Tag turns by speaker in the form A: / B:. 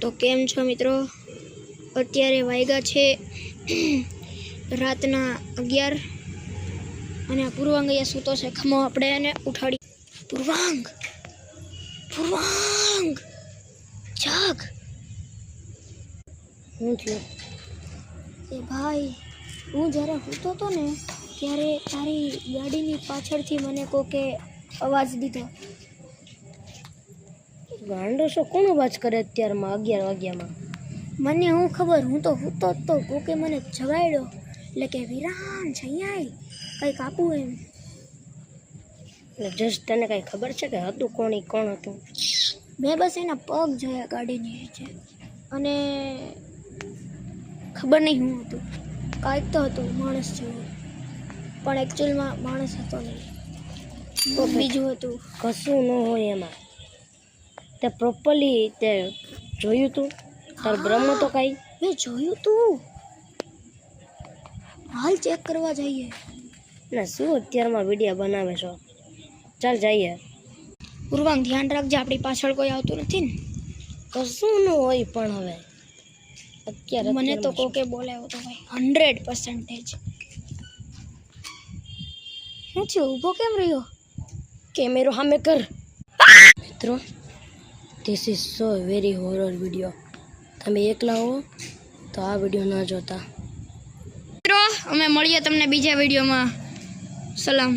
A: તો કેમ છો મિત્રો? અત્યારે વાગ્યા છે રાતના 11 અને પૂર્વાંગ અહીંયા સૂતો છે. ખમો આપણે એને ઉઠાડી. પૂર્વાંગ, પૂર્વાંગ જાગ.
B: શું થયું?
A: એ ભાઈ, હું જ્યારે સૂતો હતો ને ત્યારે તારી ગાડીની પાછળથી મને કોકે અવાજ દીધો.
B: ગાંડો છો, કોણ અવાજ કરે અત્યારમાં 11 વાગ્યામાં?
A: મને હું ખબર, હું તો સૂતો જ તો. કોકે મને જગાડ્યો એટલે કે વિરાન જઈ કંઈક આપું એમ.
B: એટલે જસ્ટ તને કાંઈ ખબર છે કે હતું કોણ હતું?
A: મેં બસ એના પગ જોયા ગાડીની નીચે અને ખબર નહીં શું હતું. કાંઈક તો હતું માણસ જેવું, પણ એકચ્યુઅલમાં માણસ હતો નહીં, તો બીજું હતું.
B: કશું ન હોય એમાં. તે પ્રોપરલી તે જોયું તું? તાર બ્રહ્મ તો કાંઈ?
A: મેં જોયું તું. હાલ ચેક કરવા જઈએ.
B: ને શું અત્યારમાં વિડીયો બનાવે છો? ચાલ જઈએ.
A: પૂર્વાંગ ધ્યાન રાખજે, આપણી પાછળ કોઈ આવતું નથી ને?
B: કશું ન હોય પણ હવે અત્યારે
A: મને તો કોકે બોલાવ્યો તો ભાઈ 100%. શું છે? ઊભો કેમ રહ્યો?
B: કેમેરો સામે કર. મિત્રો, this is so very horror video. તમે એકલા હો તો આ વિડીયો ના જોતા.
A: મિત્રો, અમે મળીએ તમને બીજા વિડીયોમાં. સલામ.